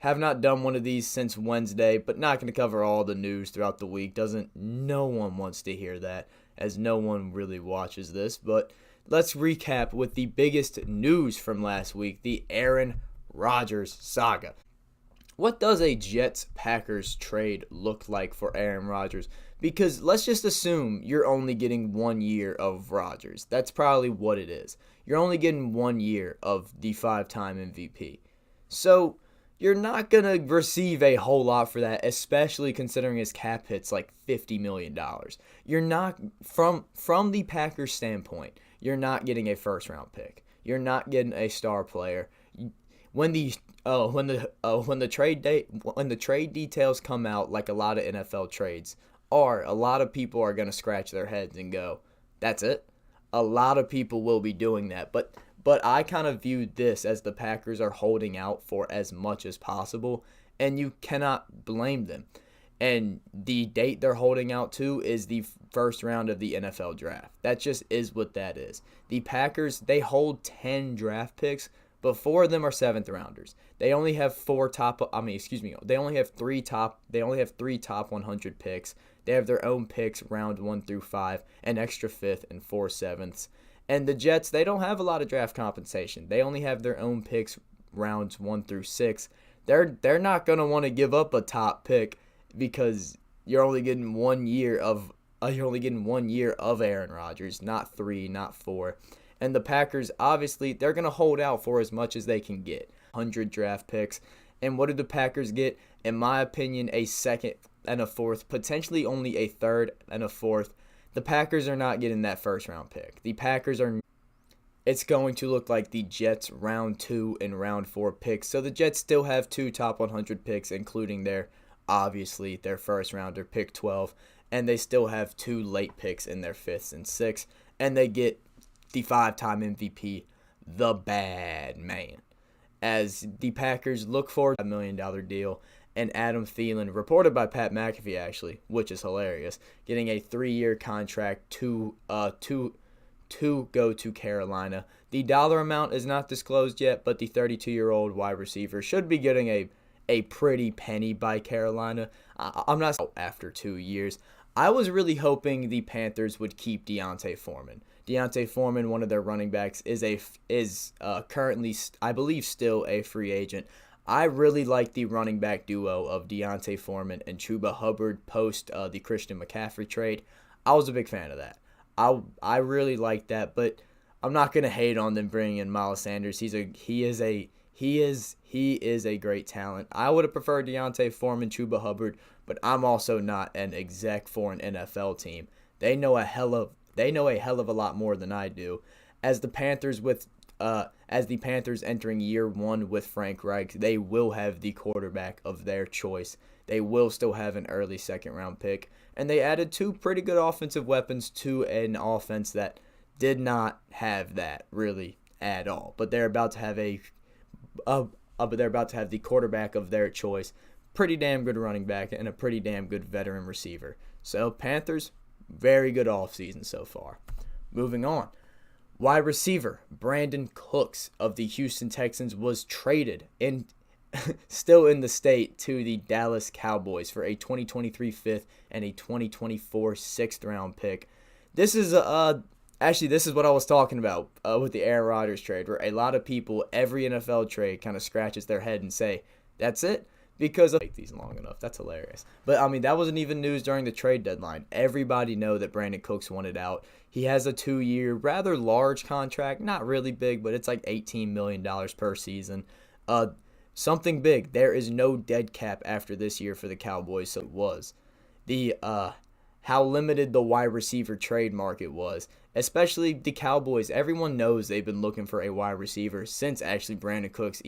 Have not done one of these since Wednesday, but not going to cover all the news throughout the week. No one wants to hear that, as no one really watches this. But let's recap with the biggest news from last week, the Aaron Rodgers saga. What does a Jets-Packers trade look like for Aaron Rodgers? Because let's just assume you're only getting 1 year of Rodgers. That's probably what it is. You're only getting 1 year of the 5-time MVP. So you're not going to receive a whole lot for that, especially considering his cap hit's like $50 million. You're not, from the Packers standpoint, you're not getting a first-round pick. You're not getting a star player. When the trade details come out, like a lot of NFL trades a lot of people are going to scratch their heads and go, that's it? A lot of people will be doing that. But I kind of viewed this as the Packers are holding out for as much as possible, and you cannot blame them. And the date they're holding out to is the first round of the NFL draft. That just is what that is. The Packers, they hold 10 draft picks, but 4 of them are 7th rounders. They only have they only have three top 100 picks. They have their own picks round 1 through 5, an extra 5th and 4 7ths. And the Jets, they don't have a lot of draft compensation. They only have their own picks rounds 1 through 6. They're not going to want to give up a top pick because you're only getting 1 year of Aaron Rodgers, not 3, not 4. And the Packers, obviously, they're going to hold out for as much as they can get. 100 draft picks. And what do the Packers get? In my opinion, a second and a fourth, potentially only a third and a fourth. The Packers are not getting that first round pick. It's going to look like the Jets round 2 and round 4 picks. So the Jets still have 2 top 100 picks, including their first rounder, pick 12. And they still have 2 late picks in their 5th and 6th. And they get the 5-time MVP, the bad man. As the Packers look for a $1 million deal, and Adam Thielen, reported by Pat McAfee actually, which is hilarious, getting a 3-year contract to go to Carolina. The dollar amount is not disclosed yet, but the 32-year-old wide receiver should be getting a pretty penny by Carolina. I'm not after 2 years. I was really hoping the Panthers would keep D'Onta Foreman. D'Onta Foreman, one of their running backs, is currently, I believe, still a free agent. I really like the running back duo of D'Onta Foreman and Chuba Hubbard post the Christian McCaffrey trade. I was a big fan of that. I really like that, but I'm not gonna hate on them bringing in Miles Sanders. He is a great talent. I would have preferred D'Onta Foreman, Chuba Hubbard, but I'm also not an exec for an NFL team. They know a hell of a lot more than I do. As the Panthers entering year 1 with Frank Reich, they will have the quarterback of their choice. They will still have an early 2nd round pick, and they added 2 pretty good offensive weapons to an offense that did not have that really at all. But they're about to have the quarterback of their choice, pretty damn good running back, and a pretty damn good veteran receiver. So Panthers, very good offseason so far. Moving on. Wide receiver Brandon Cooks of the Houston Texans was traded and still in the state to the Dallas Cowboys for a 2023 5th and a 2024 6th round pick. This is this is what I was talking about with the Aaron Rodgers trade, where a lot of people, every NFL trade kind of scratches their head and say, that's it? Because of these long enough. That's hilarious. But I mean, that wasn't even news during the trade deadline. Everybody know that Brandon Cooks wanted out. He has a 2-year, rather large contract. Not really big, but it's like $18 million per season. Something big. There is no dead cap after this year for the Cowboys. So it was the how limited the wide receiver trade market was. Especially the Cowboys. Everyone knows they've been looking for a wide receiver since actually Brandon Cooks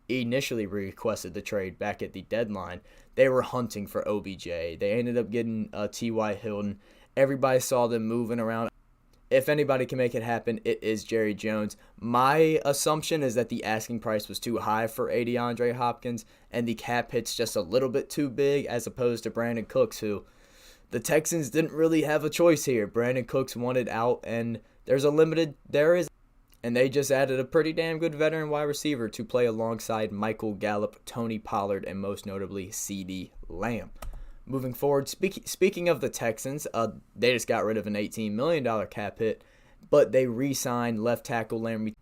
initially requested the trade back at the deadline. They were hunting for OBJ. They ended up getting T.Y. Hilton. Everybody saw them moving around. If anybody can make it happen, it is Jerry Jones. My assumption is that the asking price was too high for DeAndre Hopkins, and the cap hit's just a little bit too big as opposed to Brandon Cooks, who the Texans didn't really have a choice here. Brandon Cooks wanted out, and there is And they just added a pretty damn good veteran wide receiver to play alongside Michael Gallup, Tony Pollard, and most notably CeeDee Lamb. Moving forward, speaking of the Texans, they just got rid of an $18 million cap hit, but they re-signed left tackle Laremy,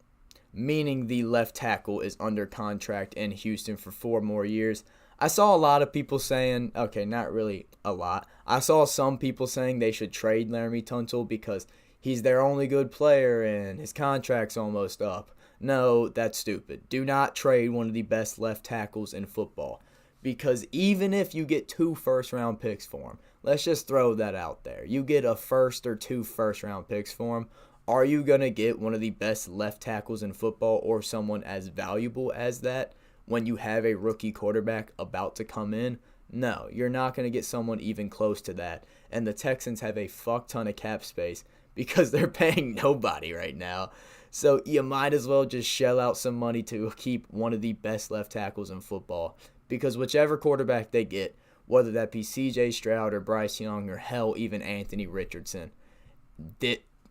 meaning the left tackle is under contract in Houston for 4 more years. I saw a lot of people saying, okay, not really a lot. I saw some people saying they should trade Laremy Tunsil because he's their only good player and his contract's almost up. No, that's stupid. Do not trade one of the best left tackles in football. Because even if you get 2 first-round picks for him, let's just throw that out there. You get a first or 2 first-round picks for him. Are you going to get one of the best left tackles in football or someone as valuable as that when you have a rookie quarterback about to come in? No, you're not going to get someone even close to that. And the Texans have a fuck ton of cap space because they're paying nobody right now. So you might as well just shell out some money to keep one of the best left tackles in football. Because whichever quarterback they get, whether that be C.J. Stroud or Bryce Young or hell, even Anthony Richardson,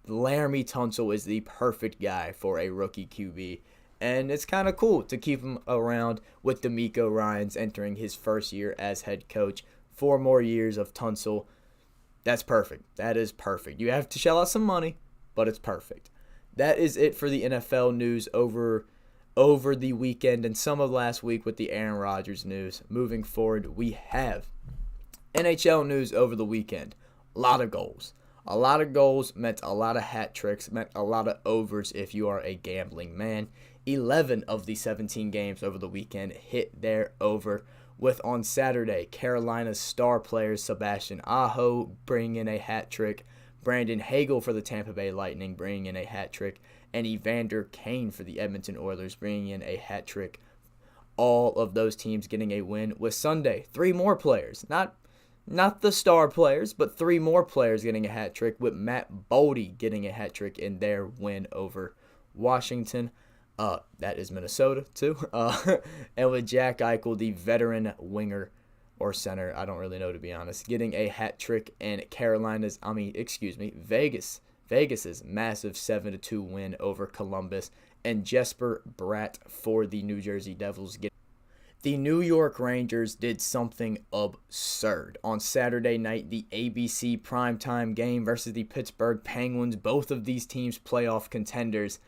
Laremy Tunsil is the perfect guy for a rookie QB. And it's kind of cool to keep him around with DeMeco Ryans entering his first year as head coach. 4 more years of Tunsil. That's perfect. That is perfect. You have to shell out some money, but it's perfect. That is it for the NFL news over the weekend and some of last week with the Aaron Rodgers news. Moving forward, we have NHL news over the weekend. A lot of goals. A lot of goals meant a lot of hat tricks, meant a lot of overs if you are a gambling man. 11 of the 17 games over the weekend hit their over, with on Saturday, Carolina's star players Sebastian Aho bringing in a hat trick, Brandon Hagel for the Tampa Bay Lightning bringing in a hat trick, and Evander Kane for the Edmonton Oilers bringing in a hat trick. All of those teams getting a win. With Sunday, 3 more players, not the star players, but 3 more players getting a hat trick, with Matt Boldy getting a hat trick in their win over Washington. That is Minnesota, too. And with Jack Eichel, the veteran winger or center, I don't really know, to be honest, getting a hat trick in Vegas's massive 7-2 win over Columbus, and Jesper Bratt for the New Jersey Devils. The New York Rangers did something absurd. On Saturday night, the ABC primetime game versus the Pittsburgh Penguins, both of these teams playoff contenders.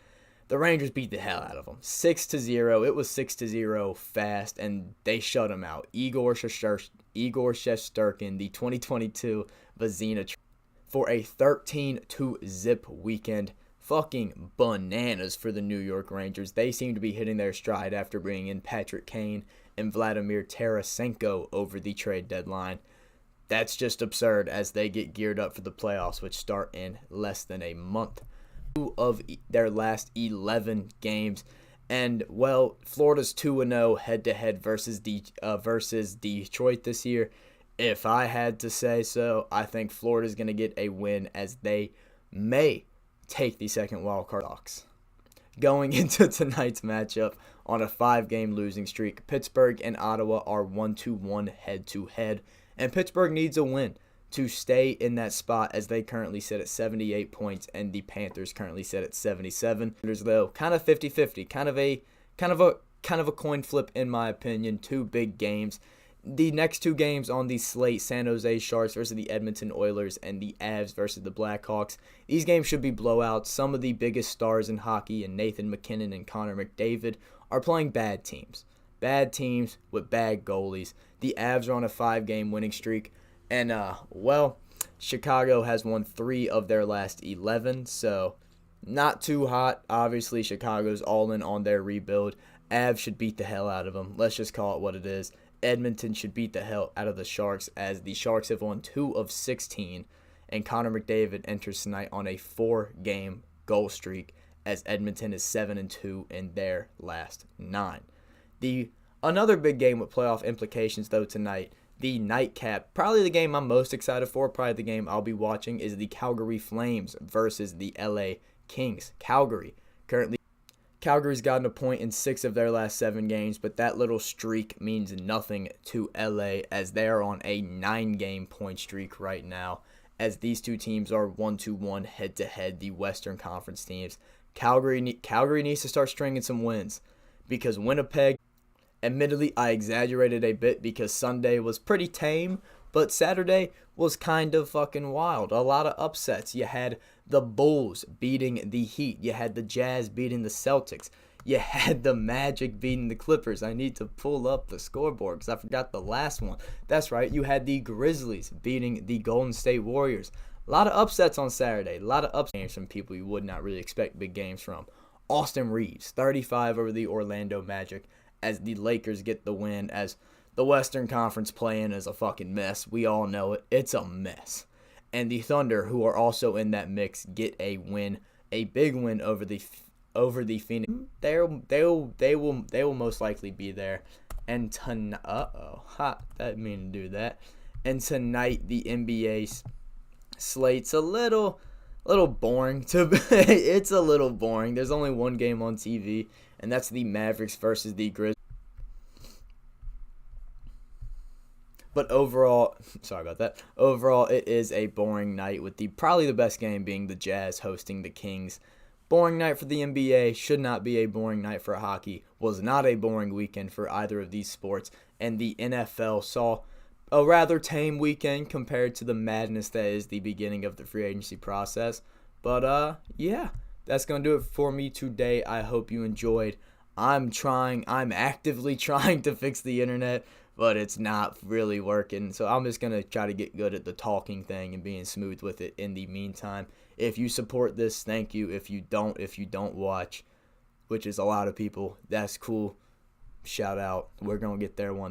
The Rangers beat the hell out of them. 6-0. It was 6-0 fast, and they shut them out. Igor Shesterkin, the 2022 Vezina, for a 13-0 weekend. Fucking bananas for the New York Rangers. They seem to be hitting their stride after bringing in Patrick Kane and Vladimir Tarasenko over the trade deadline. That's just absurd as they get geared up for the playoffs, which start in less than a month. 2 of their last 11 games, and well, Florida's 2-0 head-to-head versus Detroit this year. If I had to say so, I think Florida's going to get a win as they may take the second wild card. Going into tonight's matchup on a 5-game losing streak, Pittsburgh and Ottawa are 1-1 head-to-head, and Pittsburgh needs a win to stay in that spot as they currently sit at 78 points and the Panthers currently sit at 77. Though kind of 50-50, kind of a coin flip in my opinion. 2 big games. The next 2 games on the slate, San Jose Sharks versus the Edmonton Oilers and the Avs versus the Blackhawks. These games should be blowouts. Some of the biggest stars in hockey, and Nathan MacKinnon and Connor McDavid, are playing bad teams. Bad teams with bad goalies. The Avs are on a 5-game winning streak. And, Chicago has won 3 of their last 11, so not too hot. Obviously, Chicago's all in on their rebuild. Avs should beat the hell out of them. Let's just call it what it is. Edmonton should beat the hell out of the Sharks, as the Sharks have won 2 of 16, and Connor McDavid enters tonight on a 4-game goal streak, as Edmonton is 7-2 in their last 9. Another big game with playoff implications, though, tonight. The nightcap, probably the game I'm most excited for, probably the game I'll be watching, is the Calgary Flames versus the LA Kings. Calgary's gotten a point in 6 of their last 7 games, but that little streak means nothing to LA as they are on a 9-game point streak right now, as these 2 teams are 1-1 head-to-head, the Western Conference teams. Calgary needs to start stringing some wins because Winnipeg, admittedly, I exaggerated a bit because Sunday was pretty tame, but Saturday was kind of fucking wild. A lot of upsets. You had the Bulls beating the Heat. You had the Jazz beating the Celtics. You had the Magic beating the Clippers. I need to pull up the scoreboard because I forgot the last one. That's right. You had the Grizzlies beating the Golden State Warriors. A lot of upsets on Saturday. A lot of upsets from people you would not really expect big games from. Austin Reeves, 35 over the Orlando Magic as the Lakers get the win, as the Western Conference play-in is a fucking mess. We all know it. It's a mess. And the Thunder, who are also in that mix, get a win, a big win over the Phoenix. They will most likely be there. And tonight, that mean to do that. And tonight the NBA slate's a little boring. It's a little boring. There's only one game on TV, and that's the Mavericks versus the Grizzlies. But overall, sorry about that. Overall, it is a boring night with probably the best game being the Jazz hosting the Kings. Boring night for the NBA, should not be a boring night for hockey, was not a boring weekend for either of these sports, and the NFL saw a rather tame weekend compared to the madness that is the beginning of the free agency process. But yeah, that's going to do it for me today. I hope you enjoyed. I'm actively trying to fix the internet, but it's not really working. So I'm just going to try to get good at the talking thing and being smooth with it in the meantime. If you support this, thank you. If you don't watch, which is a lot of people, that's cool. Shout out. We're going to get there one day.